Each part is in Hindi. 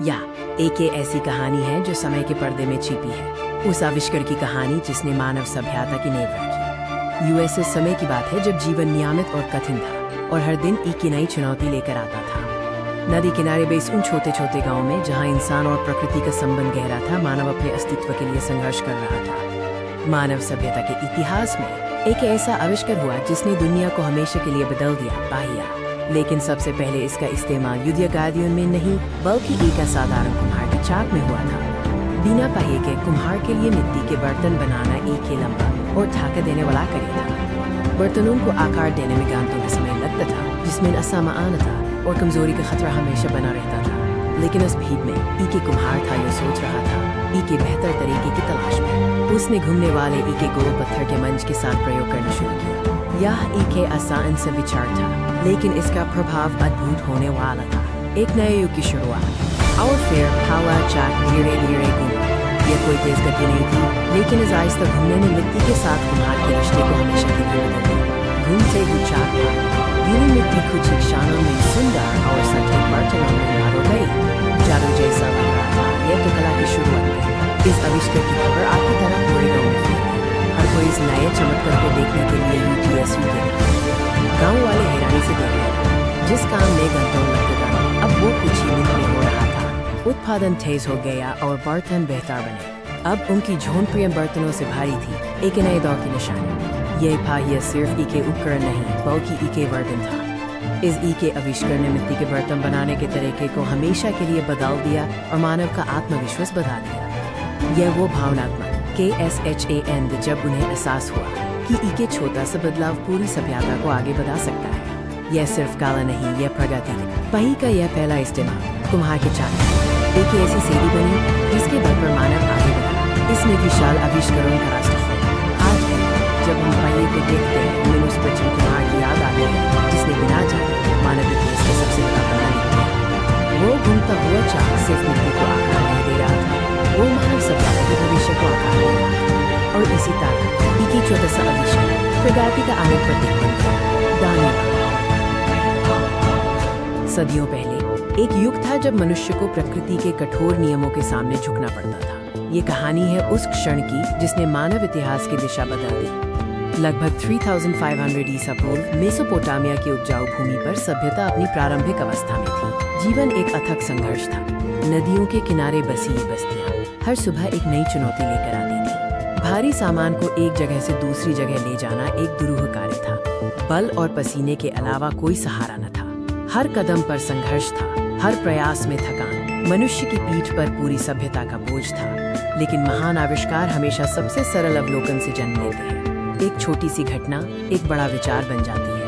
या एक ऐसी कहानी है जो समय के पर्दे में छिपी है, उस आविष्कार की कहानी जिसने मानव सभ्यता की नींव रखी। यूएसए समय की बात है जब जीवन नियमित और कठिन था और हर दिन एक नई चुनौती लेकर आता था। नदी किनारे बेस उन छोटे छोटे गाँव में जहाँ इंसान और प्रकृति का संबंध गहरा था, मानव अपने अस्तित्व के लिए संघर्ष कर रहा था। मानव सभ्यता के इतिहास में एक ऐसा आविष्कार हुआ जिसने दुनिया को हमेशा के लिए बदल दिया, पहिया। लेकिन सबसे पहले इसका इस्तेमाल युद्ध गाड़ियों में नहीं बल्कि एक साधारण कुम्हार की चाक में हुआ था। बिना पहिए के कुम्हार के लिए मिट्टी के बर्तन बनाना एक ही लंबा और ढाका देने वाला कार्य था। बर्तनों को आकार देने में घंटों का समय लगता था, जिसमें असमान था और कमजोरी का खतरा हमेशा बना रहता था। लेकिन उस भीड़ में एक कुम्हार था जो सोच रहा था एक बेहतर तरीके की तलाश में। उसने घूमने वाले एक गोल पत्थर के मंच के साथ प्रयोग करना शुरू किया। यह एक आसान सा विचार था, लेकिन इसका प्रभाव अद्भुत होने वाला था। एक नए युग की शुरुआत। और फिर हवा चाक धीरे धीरे घूमा। यह कोई तेज गति नहीं थी, लेकिन इस आहिस्ता घूमने ने मिट्टी के साथ कुम्हार के रिश्ते को हमेशा के लिए बदल दिया। घूमते ही चाक धीरे मिट्टी कुछ क्षणों में सुंदर और सटीक बर्तनों में मारो गई। जादू जैसा लग रहा था। यह तो कला की शुरुआत थी। इस आविष्कार की खबर आपकी तरह पूरे गाँव में फैली। हर कोई इस नए चमत्कार को देखने के लिए यूटीएस गाँव वाले हैरानी से देख रहे। जिस काम में घंटों लगते था, अब वो कुछ ही मिनट में हो रहा था। उत्पादन तेज हो गया और बर्तन बेहतर बने। अब उनकी झोंपड़ियां बर्तनों से भारी थी, एक नए दौर की निशानी। यह पहिया सिर्फ एक उपकरण नहीं बल्कि एक वर्तन था। इस के आविष्कार ने मिट्टी के बर्तन बनाने के तरीके को हमेशा के लिए बदल दिया और मानव का आत्मविश्वास बढ़ा दिया। यह वो भावनात्मक KSHAN जब उन्हें एहसास हुआ कि एक छोटा सा बदलाव पूरी सभ्यता को आगे बढ़ा सकता है। यह सिर्फ कला नहीं, यह प्रगति है। पहिए का यह पहला इस्तेमाल कुम्हार के चाक एक ऐसी सीढ़ी बनी जिसके बल पर मानव आगे बढ़ा। इसमें विशाल आविष्कारों का राष्ट्र हो। आज भी जब हम पहिए को देखते हैं, हमें उस बच्चे कुम्हार की याद आती है जिसने बिना जाने मानव इतिहास का सबसे बड़ा बना लिया। वो घूमता हुआ चाक सिर्फ मिट्टी को आकार नहीं दे रहा था, वो मानव सभ्यता के भविष्य को आकार दे रहा था। और इसी तरह एक ही छोटा सा आविष्कार प्रगति का आने प्रतीक बन गया। सदियों पहले एक युग था जब मनुष्य को प्रकृति के कठोर नियमों के सामने झुकना पड़ता था। ये कहानी है उस क्षण की जिसने मानव इतिहास की दिशा बदल दी। लगभग 3500 ईसा पूर्व मेसोपोटामिया की उपजाऊ भूमि पर सभ्यता अपनी प्रारंभिक अवस्था में थी। जीवन एक अथक संघर्ष था। नदियों के किनारे बसी ये बस्तियां हर सुबह एक नई चुनौती लेकर आती थी। भारी सामान को एक जगह से दूसरी जगह ले जाना एक दुरूह कार्य था। बल और पसीने के अलावा कोई सहारा न था। हर कदम पर संघर्ष था, हर प्रयास में थकान। मनुष्य की पीठ पर पूरी सभ्यता का बोझ था। लेकिन महान आविष्कार हमेशा सबसे सरल अवलोकन से जन्म लेते हैं। एक छोटी सी घटना एक बड़ा विचार बन जाती है।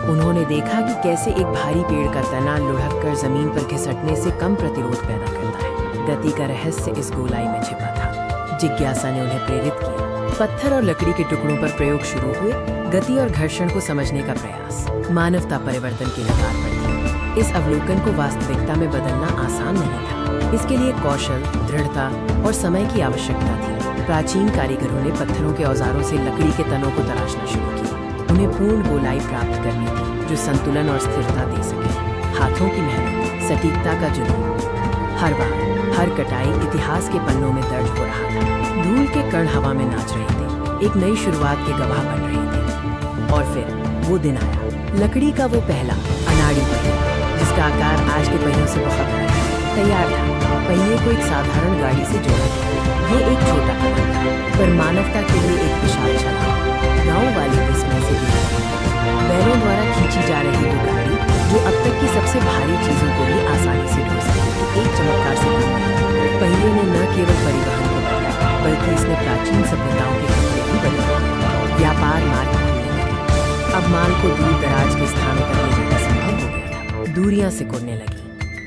उन्होंने देखा कि कैसे एक भारी पेड़ का तना लुढ़क कर जमीन पर घिसटने से कम प्रतिरोध पैदा करता है। गति का रहस्य इस गोलाई में छिपा था। जिज्ञासा ने उन्हें प्रेरित किया। पत्थर और लकड़ी के टुकड़ों पर प्रयोग शुरू हुए। गति और घर्षण को समझने का प्रयास। मानवता परिवर्तन की कगार पर थी। इस अवलोकन को वास्तविकता में बदलना आसान नहीं था। इसके लिए कौशल, दृढ़ता और समय की आवश्यकता थी। प्राचीन कारीगरों ने पत्थरों के औजारों से लकड़ी के तनों को तराशना शुरू किया। उन्हें पूर्ण गोलाई प्राप्त करनी थी जो संतुलन और स्थिरता दे सके। हाथों की मेहनत, सटीकता का जुनून। हर बार, हर कटाई इतिहास के पन्नों में दर्ज हो रहा था। धूल के कण हवा में नाच रहे थे, एक नई शुरुआत के गवाह बन रहे थे। और फिर वो दिन आया, लकड़ी का वो पहला अनाड़ी पहिया, जिसका आकार आज के पहियों से बहुत बड़ा था। तैयार था। पहिए को एक साधारण गाड़ी से जोड़ा गया। ये एक छोटा कदम था, पर मानवता के लिए एक विशाल छलांग। गाँव वाले इसमें से बैलों द्वारा खींची जा रही वो गाड़ी, जो अब तक की सबसे भारी चीजों को भी आसानी से ढो सकती थी, एक चमत्कार से बन गई। पहिए ने न केवल परिवहन को बदला, बल्कि इसने प्राचीन सभ्यताओं के कपड़े भी बदले। व्यापार मार्ग खुलने लगे। अब माल को दूर दराज के स्थानों तक ले जाना संभव हो गया था। दूरियां सिकुड़ने लगी।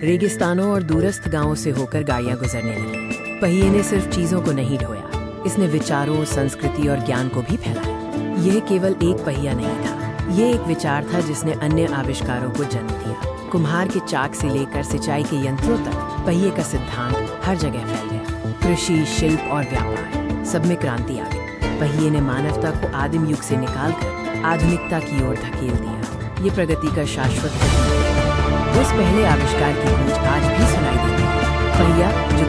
रेगिस्तानों और दूरस्थ गांवों से होकर गाड़ियां गुजरने लगी। पहिए ने सिर्फ चीजों को नहीं ढोया, इसने विचारों, संस्कृति और ज्ञान को भी फैलाया। यह केवल एक पहिया नहीं था, ये एक विचार था जिसने अन्य आविष्कारों को जन्म दिया। कुम्हार के चाक से लेकर सिंचाई के यंत्रों तक पहिए का सिद्धांत हर जगह फैल गया। कृषि, शिल्प और व्यापार सब में क्रांति आ गई। पहिए ने मानवता को आदिम युग से निकालकर आधुनिकता की ओर धकेल दिया। ये प्रगति का शाश्वत प्रतीक है। उस पहले आविष्कार की गूंज आज भी सुनाई देती है।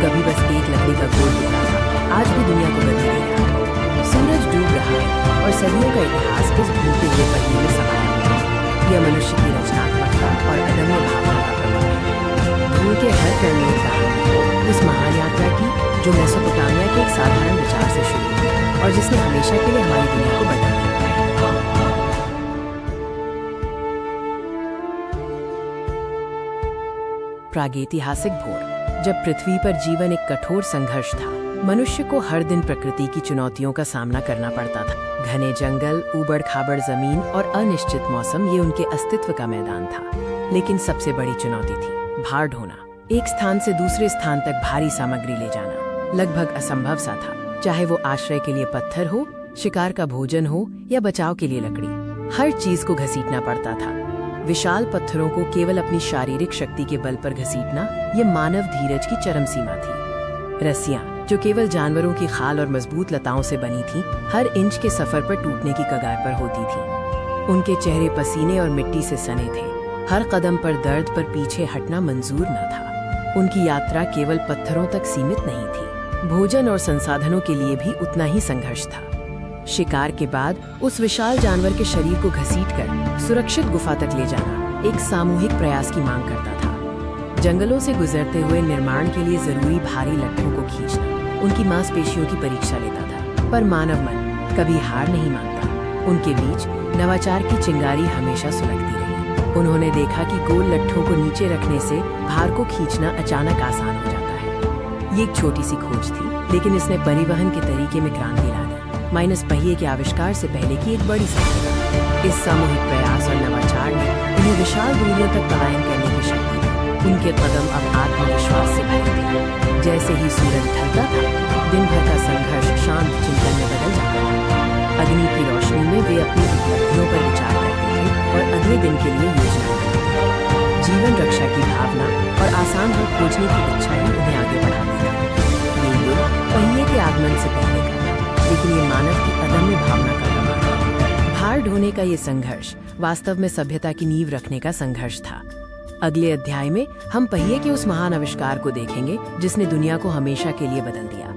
कभी बस एक लकड़ी का गोल टुकड़ा था, आज भी दुनिया को बदल रहा है। सूरज डूब रहा है और सदियों का इतिहास उस भूलते हुए पहिए में समाया हुआ है। यह मनुष्य की रचनात्मकता और अदम्य भावना का प्रमाण है। धूल के हर कण में एक कहानी है, उस महान यात्रा की जो मेसोपोटामिया के एक साधारण विचार से शुरू हुई और जिसने हमेशा के लिए हमारी दुनिया को बदल दिया। प्रागैतिहासिक भोर, जब पृथ्वी पर जीवन एक कठोर संघर्ष था। मनुष्य को हर दिन प्रकृति की चुनौतियों का सामना करना पड़ता था। घने जंगल, ऊबड़ खाबड़ जमीन और अनिश्चित मौसम, ये उनके अस्तित्व का मैदान था। लेकिन सबसे बड़ी चुनौती थी भार ढोना। एक स्थान से दूसरे स्थान तक भारी सामग्री ले जाना लगभग असंभव सा था, चाहे वो आश्रय के लिए पत्थर हो, शिकार का भोजन हो या बचाव के लिए लकड़ी। हर चीज को घसीटना पड़ता था। विशाल पत्थरों को केवल अपनी शारीरिक शक्ति के बल पर घसीटना, ये मानव धीरज की चरम सीमा थी। रस्सियां, जो केवल जानवरों की खाल और मजबूत लताओं से बनी थीं, हर इंच के सफर पर टूटने की कगार पर होती थीं। उनके चेहरे पसीने और मिट्टी से सने थे। हर कदम पर दर्द पर पीछे हटना मंजूर न था। उनकी यात्रा केवल पत्थरों तक सीमित नहीं थी, भोजन और संसाधनों के लिए भी उतना ही संघर्ष था। शिकार के बाद उस विशाल जानवर के शरीर को घसीटकर सुरक्षित गुफा तक ले जाना एक सामूहिक प्रयास की मांग करता था। जंगलों से गुजरते हुए निर्माण के लिए जरूरी भारी लट्ठों को खींचना उनकी मांसपेशियों की परीक्षा लेता था। पर मानव मन कभी हार नहीं मानता। उनके बीच नवाचार की चिंगारी हमेशा सुलगती रही। उन्होंने देखा कि गोल लट्ठों को नीचे रखने से भार को खींचना अचानक आसान हो जाता है। ये एक छोटी सी खोज थी, लेकिन इसने परिवहन के तरीके में क्रांति ला दी। माइनस पहिए के आविष्कार से पहले की एक बड़ी सफलता। इस सामूहिक प्रयास और नवाचार ने उन्हें विशाल दूरियों तक पलायन करने की शक्ति दी। उनके कदम अब आत्मविश्वास से भरे थे। जैसे ही सूरज ढलता था, दिन भर का संघर्ष शांत चिंतन में बदल जाता था। अग्नि की रोशनी में वे अपनी उपलब्धियों पर विचार करते थे और अगले दिन के लिए योजना बनाते थे। जीवन रक्षा की भावना और आसान हल खोजने की इच्छा ही उन्हें आगे बढ़ाती थी। ये युग पहिए के आगमन से पहले का, लेकिन ये मानव की अदम्य भावना का प्रमाण है। भार ढोने का ये संघर्ष वास्तव में सभ्यता की नींव रखने का संघर्ष था। अगले अध्याय में हम पहिए के उस महान आविष्कार को देखेंगे जिसने दुनिया को हमेशा के लिए बदल दिया।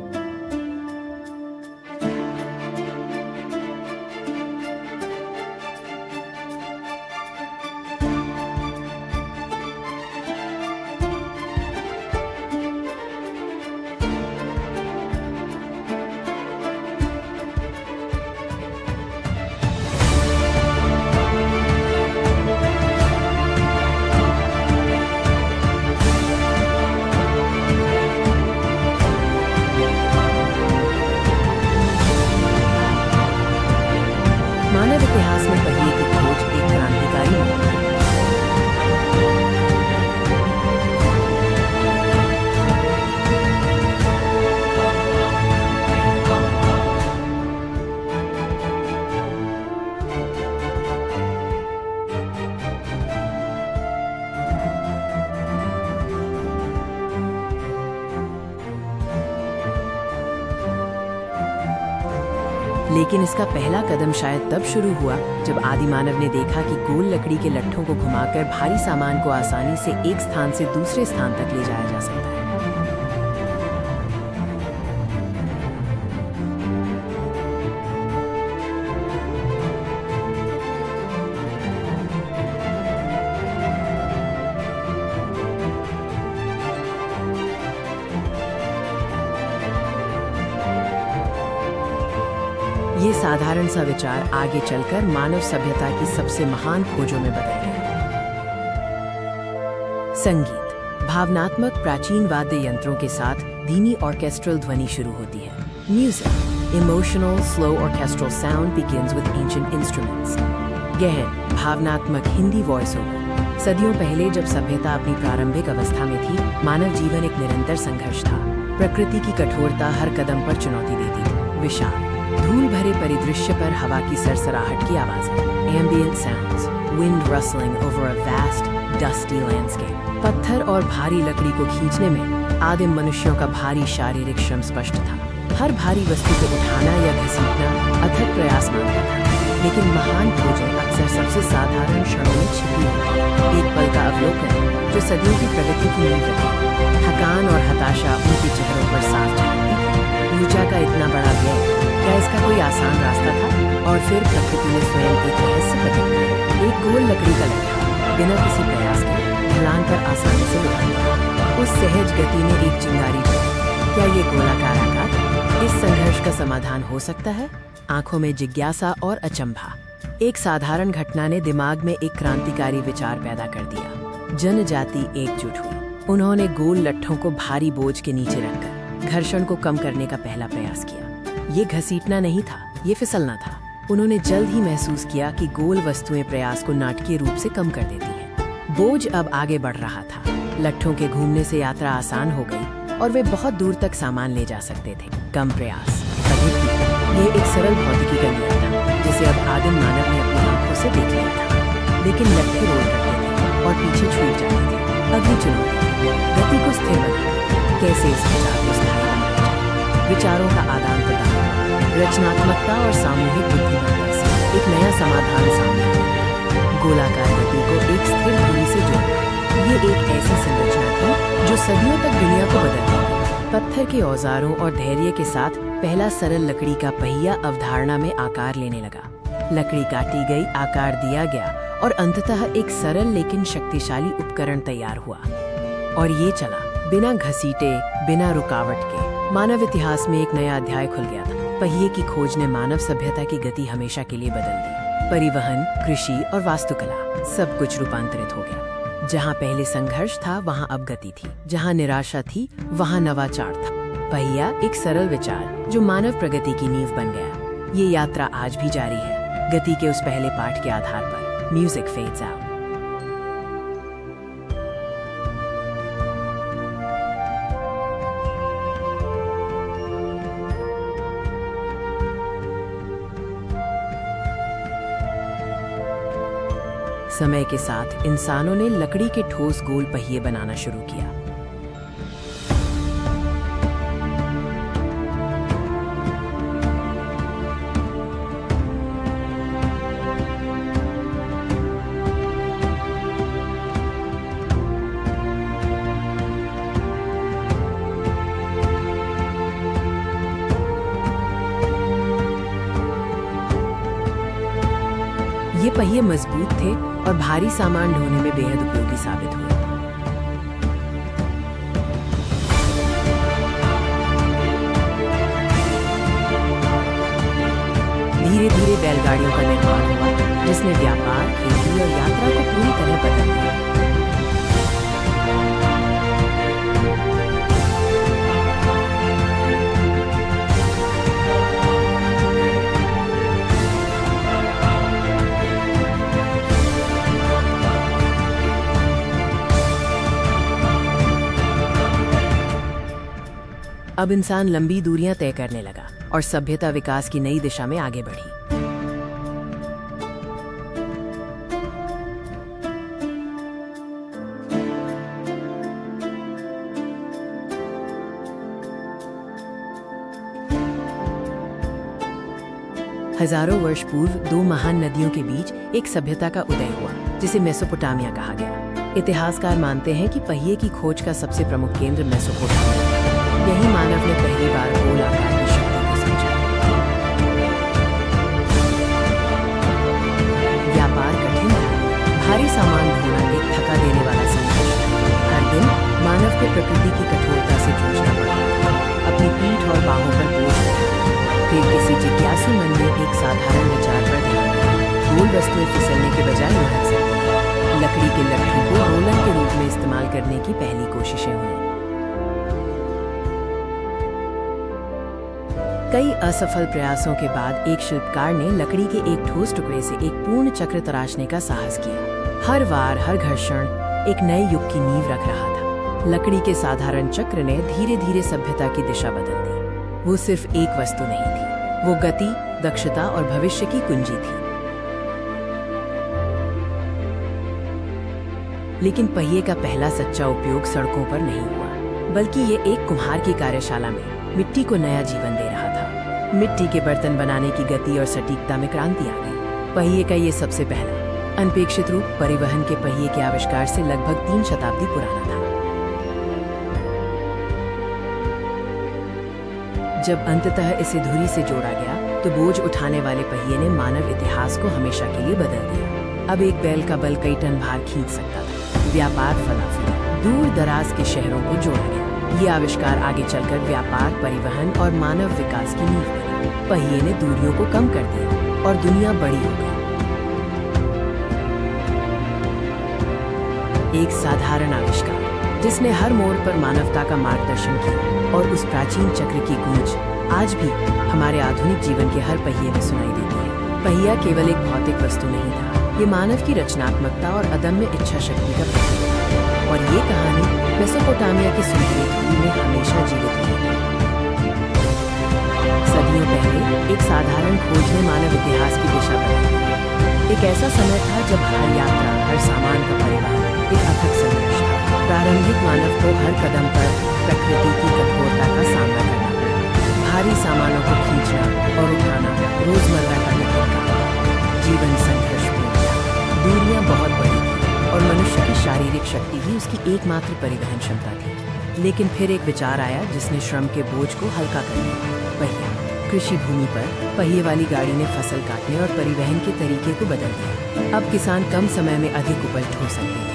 मानव इतिहास में पहिए की खोज एक क्रांतिकारी मोड़ थी। लेकिन इसका पहला कदम शायद तब शुरू हुआ जब आदि मानव ने देखा कि गोल लकड़ी के लट्ठों को घुमाकर भारी सामान को आसानी से एक स्थान से दूसरे स्थान तक ले जाया जा सकता है। ये साधारण सा विचार आगे चलकर मानव सभ्यता की सबसे महान खोजों में बदल गया। संगीत, भावनात्मक प्राचीन वाद्य यंत्रों के साथ धीमी ऑर्केस्ट्रल ध्वनि शुरू होती है। Music, emotional slow orchestral sound begins with ancient instruments. गहन भावनात्मक हिंदी वॉइस ओवर। सदियों पहले जब सभ्यता अपनी प्रारंभिक अवस्था में थी, मानव जीवन एक निरंतर संघर्ष था। प्रकृति की कठोरता हर कदम पर चुनौती देती थी। विशाल धूल भरे परिदृश्य पर हवा की सरसराहट की आवाजें, ambient sounds, wind rustling over a vast dusty landscape. पत्थर और भारी लकड़ी को खींचने में आदिम मनुष्यों का भारी शारीरिक श्रम स्पष्ट था। हर भारी वस्तु को उठाना या घसीटना अथक प्रयास मांगता था। लेकिन महान खोजें अक्सर सबसे साधारण क्षणों में छिपी होती हैं। एक पल का अवलोकन जो सदियों की प्रगति की नींव रखे। थकान और हताशा उनके का इतना बड़ा व्यय, क्या इसका कोई आसान रास्ता था? और फिर प्रकृति ने स्वयं एक रहस्य प्रकट किया। एक गोल लकड़ी का लट्ठा बिना किसी प्रयास के ढलान पर आसानी से लुढ़क गया। उस सहज गति ने एक चिंगारी जलाई। क्या ये गोलाकार आकार इस संघर्ष का समाधान हो सकता है? आंखों में जिज्ञासा और अचंभा। एक साधारण घटना ने दिमाग में एक क्रांतिकारी विचार पैदा कर दिया। जनजाति एकजुट हुई। उन्होंने गोल लट्ठों को भारी बोझ के नीचे रखकर घर्षण को कम करने का पहला प्रयास किया। ये घसीटना नहीं था, ये फिसलना था। उन्होंने जल्द ही महसूस किया कि गोल वस्तुएं प्रयास को नाटकीय रूप से कम कर देती हैं। बोझ अब आगे बढ़ रहा था। लट्ठों के घूमने से यात्रा आसान हो गई और वे बहुत दूर तक सामान ले जा सकते थे। कम प्रयास, अधिक तीव्र। ये एक सरल भौतिकी का नियम था जिसे अब आदिम मानव ने अपनी आंखों से देख लिया था। लेकिन लट्ठे रोल करते थे और पीछे छूट जाते थे। अगली चुनौती, गति को स्थिर बनाना। कैसे इस विचार को स्थायी बनाया जाए? विचारों का आदान प्रदान, रचनात्मकता और सामूहिक बुद्धिमत्ता से एक नया समाधान सामने आया। गोलाकार गति को एक स्थिर धुरी से जोड़ना। ये एक ऐसी संरचना थी जो सदियों तक दुनिया को बदलती थी। पत्थर के औजारों और धैर्य के साथ पहला सरल लकड़ी का पहिया अवधारणा में आकार लेने लगा। लकड़ी काटी गई, आकार दिया गया और अंततः एक सरल लेकिन शक्तिशाली उपकरण तैयार हुआ। और ये चला बिना घसीटे, बिना रुकावट के। मानव इतिहास में एक नया अध्याय खुल गया था। पहिए की खोज ने मानव सभ्यता की गति हमेशा के लिए बदल दी। परिवहन, कृषि और वास्तुकला सब कुछ रूपांतरित हो गया। जहाँ पहले संघर्ष था वहाँ अब गति थी। जहाँ निराशा थी वहाँ नवाचार था। पहिया एक सरल विचार जो मानव प्रगति की नींव बन गया। ये यात्रा आज भी जारी है, गति के उस पहले पाठ के आधार पर। Music fades out. समय के साथ इंसानों ने लकड़ी के ठोस गोल पहिए बनाना शुरू किया। ये पहिए मजबूत थे और भारी सामान ढोने में बेहद उपयोगी साबित हुए। धीरे धीरे बैलगाड़ियों का निर्माण हुआ, जिसने व्यापार, खेती और यात्रा को पूरी तरह बदल दिया। अब इंसान लंबी दूरियां तय करने लगा और सभ्यता विकास की नई दिशा में आगे बढ़ी। हजारों वर्ष पूर्व दो महान नदियों के बीच एक सभ्यता का उदय हुआ, जिसे मेसोपोटामिया कहा गया। इतिहासकार मानते हैं कि पहिए की खोज का सबसे प्रमुख केंद्र मेसोपोटामिया था। यही मानव ने पहली बार गोल आकार की शक्ति को समझा। व्यापार कठिन था, भारी सामान ढोना एक थका देने वाला संघर्ष था। हर दिन मानव को प्रकृति की कठोरता से जूझना पड़ा था, अपनी पीठ और बाहों पर बोझ रखा। फिर किसी जिज्ञासु मन ने एक साधारण विचार पर ध्यान दिया। गोल वस्तुएं फिसलने के बजाय लुढ़क सकती हैं। लकड़ी के लट्ठों को रोलर के रूप में इस्तेमाल करने की पहली कोशिशें हुई। कई असफल प्रयासों के बाद एक शिल्पकार ने लकड़ी के एक ठोस टुकड़े से एक पूर्ण चक्र तराशने का साहस किया। हर वार, हर घर्षण एक नए युग की नींव रख रहा था। लकड़ी के साधारण चक्र ने धीरे धीरे सभ्यता की दिशा बदल दी। वो सिर्फ एक वस्तु नहीं थी, वो गति, दक्षता और भविष्य की कुंजी थी। लेकिन पहिए का पहला सच्चा उपयोग सड़कों पर नहीं हुआ, बल्कि ये एक कुम्हार की कार्यशाला में मिट्टी को नया जीवन दे रहा था। मिट्टी के बर्तन बनाने की गति और सटीकता में क्रांति आ गई। पहिए का ये सबसे पहला अनपेक्षित रूप परिवहन के पहिए के आविष्कार से लगभग 3 शताब्दी पुराना था। जब अंततः इसे धुरी से जोड़ा गया तो बोझ उठाने वाले पहिए ने मानव इतिहास को हमेशा के लिए बदल दिया। अब एक बैल का बल कई टन भार खींच सकता था। व्यापार फला फूला, दूर दराज के शहरों को जोड़ा गया। ये आविष्कार आगे चलकर व्यापार, परिवहन और मानव विकास की नींव बना। पहिए ने दूरियों को कम कर दिया और दुनिया बड़ी हो गई। एक साधारण आविष्कार जिसने हर मोड़ पर मानवता का मार्गदर्शन किया, और उस प्राचीन चक्र की गूंज आज भी हमारे आधुनिक जीवन के हर पहिए में सुनाई देती है। पहिया केवल एक भौतिक वस्तु नहीं था, ये मानव की रचनात्मकता और अदम्य इच्छा शक्ति का प्रतीक है। और ये कहानी मेसोपोटामिया की सुनहरी धूल में हमेशा जीवित रही। सदियों पहले एक साधारण खोज ने मानव इतिहास की दिशा बदली। एक ऐसा समय था जब हर यात्रा, हर सामान का परिवहन एक अथक संघर्ष था। प्रारंभिक मानव को हर कदम पर प्रकृति की कठोरता का सामना करना पड़ा। भारी सामानों को खींचना और उठाना रोजमर्रा का कठिन काम था। जीवन संघर्षपूर्ण था, दूरियां बहुत बड़ी थी और मनुष्य की शारीरिक शक्ति ही उसकी एकमात्र परिवहन क्षमता थी। लेकिन फिर एक विचार आया जिसने श्रम के बोझ को हल्का कर दिया। पहिया। कृषि भूमि पर पहिए वाली गाड़ी ने फसल काटने और परिवहन के तरीके को बदल दिया। अब किसान कम समय में अधिक उपज ढो सकते थे।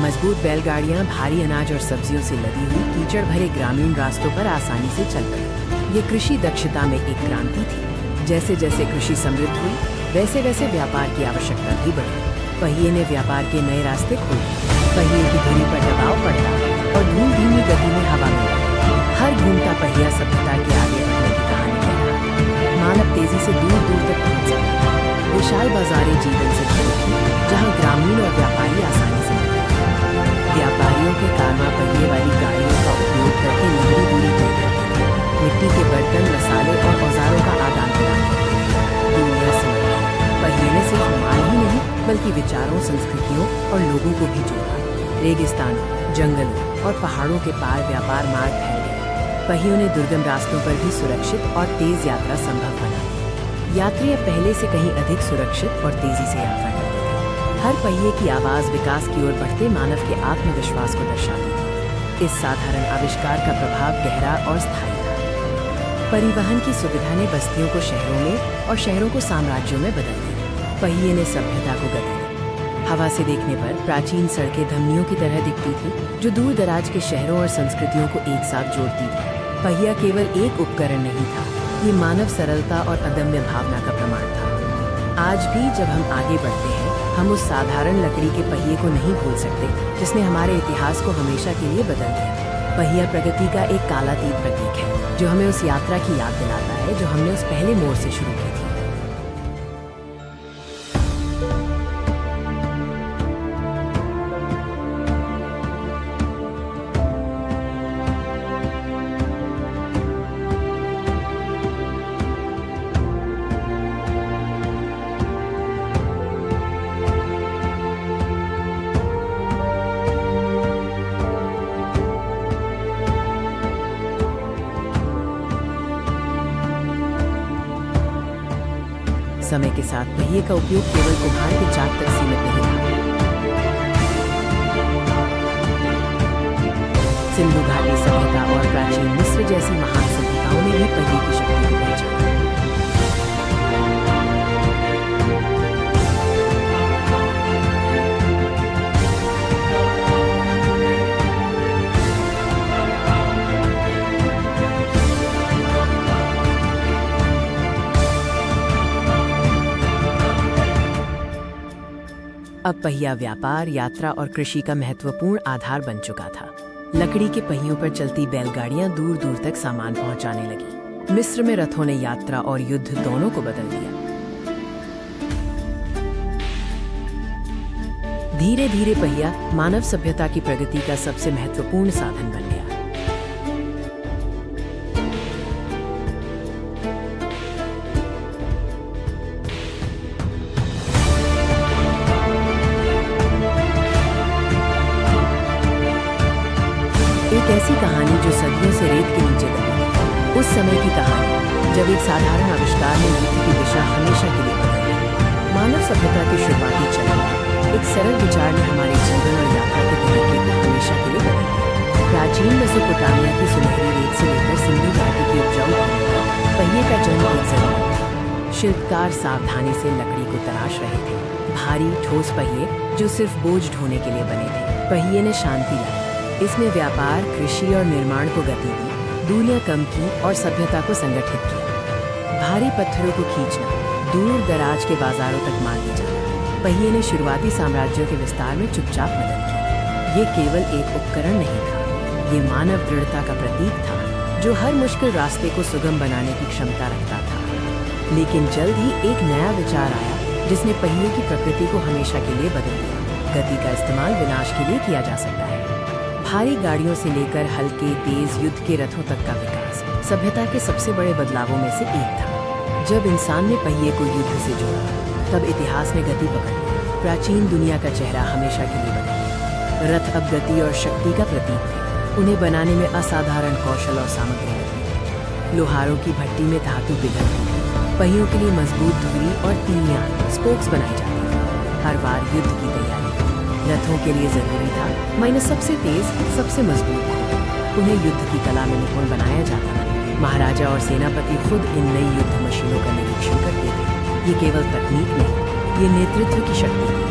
मजबूत बैलगाड़ियां भारी अनाज और सब्जियों से लदी हुई कीचड़ भरे ग्रामीण रास्तों पर आसानी से चल पड़ी। ये कृषि दक्षता में एक क्रांति थी। जैसे जैसे कृषि समृद्ध हुई, वैसे वैसे व्यापार की आवश्यकता भी बढ़ी। पहिए ने व्यापार के नए रास्ते खोले। पहिए की धुरी पर दबाव पड़ता और धूल धीमी गति में हवा में उड़ती। हर घूमता पहिया सभ्यता के आगे बढ़ने की कहानी कह रहा है। मानव तेजी से दूर दूर तक पहुंच सकता था। विशाल बाजारें जीवन से जुड़ी थी, जहां ग्रामीण और व्यापारी आसानी से मिलते थे। व्यापारियों के कारवां पहिए वाली गाड़ियों का उपयोग करके लंबी दूरी तय करते थे। मिट्टी के बर्तन, मसाले और औजारों का आदान प्रदान करते थे। दुनिया से पहिए ने सिर्फ माल ही नहीं बल्कि विचारों, संस्कृतियों और लोगों को भी जोड़ा। रेगिस्तानों, जंगलों और पहाड़ों के पार व्यापार मार्ग फैल गए। पहियों ने दुर्गम रास्तों पर भी सुरक्षित और तेज यात्रा संभव बना दी। यात्री अब पहले से कहीं अधिक सुरक्षित और तेजी से यात्रा करते थे। हर पहिए की आवाज विकास की ओर बढ़ते मानव के आत्मविश्वास को दर्शाती थी। इस साधारण आविष्कार का प्रभाव गहरा और स्थायी था। परिवहन की सुविधा ने बस्तियों को शहरों में और शहरों को साम्राज्यों में बदल दिया। पहिए ने सभ्यता को गति दी। हवा से देखने पर प्राचीन सड़कें धमनियों की तरह दिखती थी, जो दूर दराज के शहरों और संस्कृतियों को एक साथ जोड़ती थी। पहिया केवल एक उपकरण नहीं था, ये मानव सरलता और अदम्य भावना का प्रमाण था। आज भी जब हम आगे बढ़ते हैं, हम उस साधारण लकड़ी के पहिए को नहीं भूल सकते जिसने हमारे इतिहास को हमेशा के लिए बदल दिया। पहिया प्रगति का एक कालातीत प्रतीक है, जो हमें उस यात्रा की याद दिलाता है जो हमने उस पहले मोड़ से शुरू की थी। समय के साथ पहिए का उपयोग केवल कुम्हार के चाक तक सीमित नहीं था। सिंधु घाटी सभ्यता और प्राचीन मिस्र जैसी महान सभ्यताओं ने भी पहिए की शक्ति को पहचाना। अब पहिया व्यापार, यात्रा और कृषि का महत्वपूर्ण आधार बन चुका था। लकड़ी के पहियों पर चलती बैलगाड़ियां दूर दूर तक सामान पहुंचाने लगी। मिस्र में रथों ने यात्रा और युद्ध दोनों को बदल दिया। धीरे धीरे पहिया मानव सभ्यता की प्रगति का सबसे महत्वपूर्ण साधन बन गया। एक ऐसी कहानी जो सदियों से रेत के नीचे दबी। उस समय की कहानी जब एक साधारण आविष्कार ने युद्ध की दिशा हमेशा के लिए बदल दी। मानव सभ्यता के शुरुआती चरण में एक सरल विचार ने हमारे जीवन और यात्रा के तरीके को हमेशा के लिए बदल दिया। प्राचीन मेसोपोटामिया की सुनहरी रेत से लेकर सिंधु घाटी की उपजाऊ शिल्पकार सावधानी से लकड़ी को तराश रहे थे। भारी ठोस पहिए जो सिर्फ बोझ ढोने के लिए बने थे। पहिए ने शांति लाई। इसने व्यापार, कृषि और निर्माण को गति दी, दूरियां कम की और सभ्यता को संगठित किया। भारी पत्थरों को खींचना, दूर दराज के बाजारों तक माल ले जाना। पहिए ने शुरुआती साम्राज्यों के विस्तार में चुपचाप मदद की। ये केवल एक उपकरण नहीं था, ये मानव दृढ़ता का प्रतीक था जो हर मुश्किल रास्ते को सुगम बनाने की क्षमता रखता था। लेकिन जल्द ही एक नया विचार आया जिसने पहिए की प्रकृति को हमेशा के लिए बदल दिया। गति का इस्तेमाल विनाश के लिए किया जा सकता है। भारी गाड़ियों से लेकर हल्के तेज युद्ध के रथों तक का विकास सभ्यता के सबसे बड़े बदलावों में से एक था। जब इंसान ने पहिए को युद्ध से जोड़ा, तब इतिहास ने गति पकड़ ली। प्राचीन दुनिया का चेहरा हमेशा के लिए बदल गया। रथ अब गति और शक्ति का प्रतीक थे। उन्हें बनाने में असाधारण कौशल और सामग्री लगती थी। लोहारों की भट्टी में धातु पिघलती थी। पहियों के लिए मजबूत धुरी और तीलियां, स्पोक्स बनाई जाती थी। हर बार युद्ध की तैयारी थी। रथों के लिए जरूरी था माइनस सबसे तेज, सबसे मजबूत घोड़े। उन्हें युद्ध की कला में निपुण बनाया जाता था। महाराजा और सेनापति खुद इन नई युद्ध मशीनों का निरीक्षण करते थे। ये केवल तकनीक नहीं, ये नेतृत्व की शक्ति थी।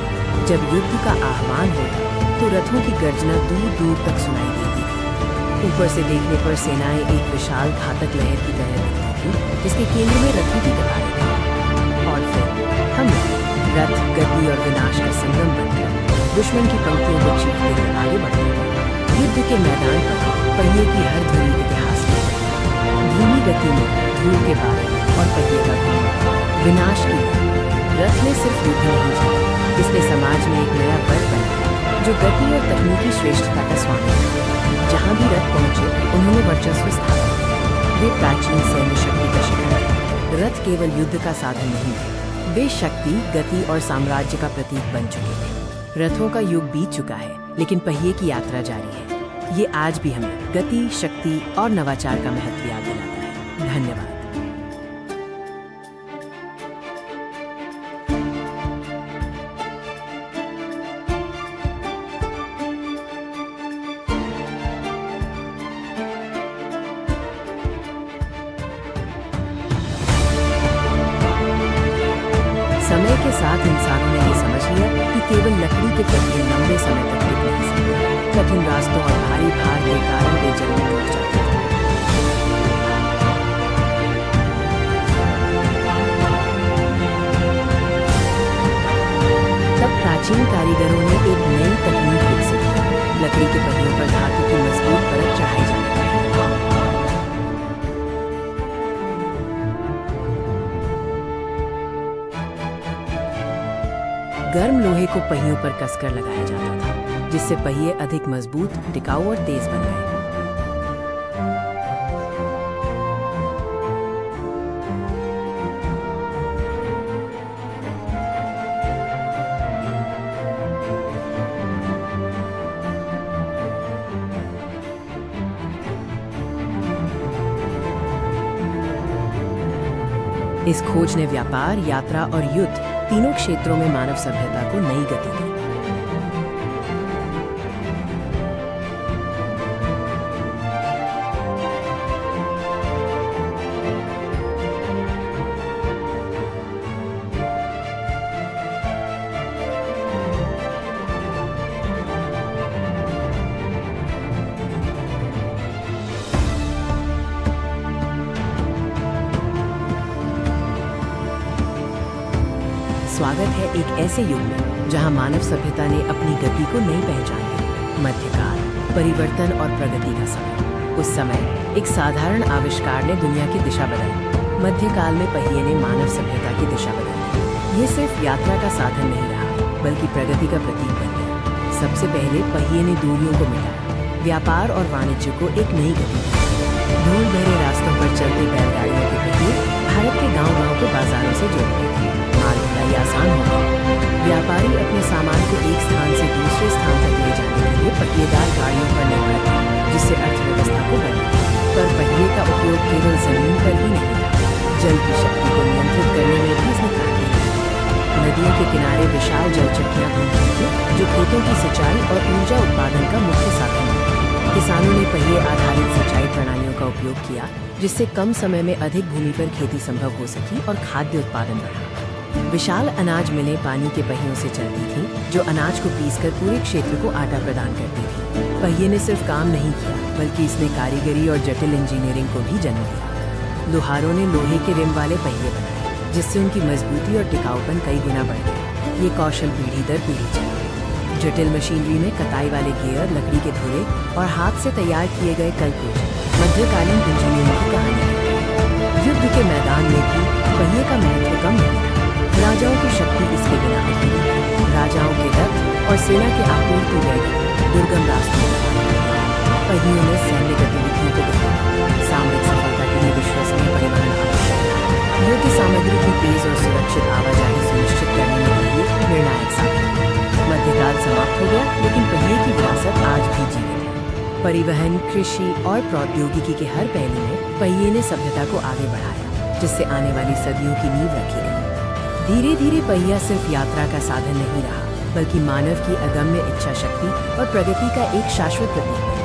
जब युद्ध का आह्वान होता तो रथों की गर्जना दूर दूर तक सुनाई देती थी। ऊपर से देखने पर सेनाएं एक विशाल घातक लहर की तरह दिखती थी जिसके केंद्र में रथों की कतारें थी। और फिर हम रथ, गति और विनाश का संगम बनकर दुश्मन की पंक्तियों को चीरते हुए आगे बढ़ते थे। युद्ध के मैदान पर पहिए की हर ध्वनि इतिहास में धीमी गति में धूल के बादल और पहिए का घूमना विनाश की। रथ ने सिर्फ युद्ध नहीं जीता, इसने समाज में एक नया वर्ग बनाया जो गति और तकनीकी श्रेष्ठता का स्वामी था। जहां भी रथ पहुंचे, उन्होंने वर्चस्व स्थापित किया। वे प्राचीन सैन्य शक्ति का शिखर थे। रथ केवल युद्ध का साधन नहीं थे, वे शक्ति, गति और साम्राज्य का प्रतीक बन चुके थे। रथों का युग बीत चुका है, लेकिन पहिए की यात्रा जारी है। ये आज भी हमें गति, शक्ति और नवाचार का महत्व याद दिलाता है। धन्यवाद। समय के साथ इंसानों ने ये समझ लिया कि केवल लकड़ी के पहिए लंबे समय तक टिक नहीं सकते। कठिन रास्तों और भारी भार के कारण वे जल्दी टूट जाते थे। तब प्राचीन कारीगरों ने एक नई तकनीक विकसित की। लकड़ी के पहियों पर धातु की मजबूत परत चढ़ाई जाती है। गर्म लोहे को पहियों पर कसकर लगाया जाता था, जिससे पहिए अधिक मजबूत, टिकाऊ और तेज बन गए। इस खोज ने व्यापार, यात्रा और युद्ध तीनों क्षेत्रों में मानव सभ्यता को नई गति दी। स्वागत है एक ऐसे युग में जहां मानव सभ्यता ने अपनी गति को नई पहचान दी। मध्यकाल, परिवर्तन और प्रगति का समय। उस समय एक साधारण आविष्कार ने दुनिया की दिशा बदली। मध्यकाल में पहिए ने मानव सभ्यता की दिशा बदली। ये सिर्फ यात्रा का साधन नहीं रहा, बल्कि प्रगति का प्रतीक बन गया। सबसे पहले पहिए ने दूरियों को मिटाया, व्यापार और वाणिज्य को एक नई गति दी। धूल भरे रास्तों पर चलते बैलगाड़ियों के पहिए भारत के गांव-गांव को बाजारों से जोड़ते थे। माल ढुलाई आसान हो गई। व्यापारी अपने सामान को एक स्थान से दूसरे स्थान तक ले जाने के लिए पहिएदार गाड़ियों पर निर्भर थे, जिससे अर्थव्यवस्था को बल मिला। पर पहिए का उपयोग केवल जमीन पर ही नहीं था, जल की शक्ति को नियंत्रित करने में भी इसने काम किया। नदियों के किनारे विशाल जल चक्कियां घूमती थीं, जो खेतों की सिंचाई और ऊर्जा उत्पादन का मुख्य साधन थे। किसानों ने पहिए आधारित सिंचाई प्रणालियों का उपयोग किया, जिससे कम समय में अधिक भूमि पर खेती संभव हो सकी और खाद्य उत्पादन बढ़ा। विशाल अनाज मिलें पानी के पहियों से चलती थीं, जो अनाज को पीसकर पूरे क्षेत्र को आटा प्रदान करती थी। पहिए ने सिर्फ काम नहीं किया, बल्कि इसने कारीगरी और जटिल इंजीनियरिंग को भी जन्म दिया। लोहारों ने लोहे के रिम वाले पहिए बनाए, जिससे उनकी मजबूती और टिकाऊपन कई गुना बढ़ गया। ये कौशल पीढ़ी दर पीढ़ी चला। जटिल मशीनरी में कताई वाले गियर, लकड़ी के धुरे और हाथ से तैयार किए गए कलकुश मध्यकालीन इंजीनियरिंग की कहानी है। युद्ध के मैदान में भी पहिए का महत्व कम नहीं था। राजाओं की शक्ति इसके बिना अधूरी थी। राजाओं के रथ और सेना के आपूर्ति वैगन दुर्गम रास्तों पहियों ने सैन्य गतिविधियों को बढ़ाया। सामरिक सफलता के लिए विश्वसनीय परिवहन आवश्यक था। योग्य सामग्री की तेज और सुरक्षित आवाजाही सुनिश्चित करने में पहिए निर्णायक साबित हुए। मध्यकाल समाप्त हो गया, लेकिन पहिए की विरासत आज भी जीवित है। परिवहन, कृषि और प्रौद्योगिकी के हर पहलू में पहिए ने सभ्यता को आगे बढ़ाया, जिससे आने वाली सदियों की नींव रखी गई। धीरे धीरे पहिया सिर्फ यात्रा का साधन नहीं रहा, बल्कि मानव की अदम्य इच्छा शक्ति और प्रगति का एक शाश्वत प्रतीक है।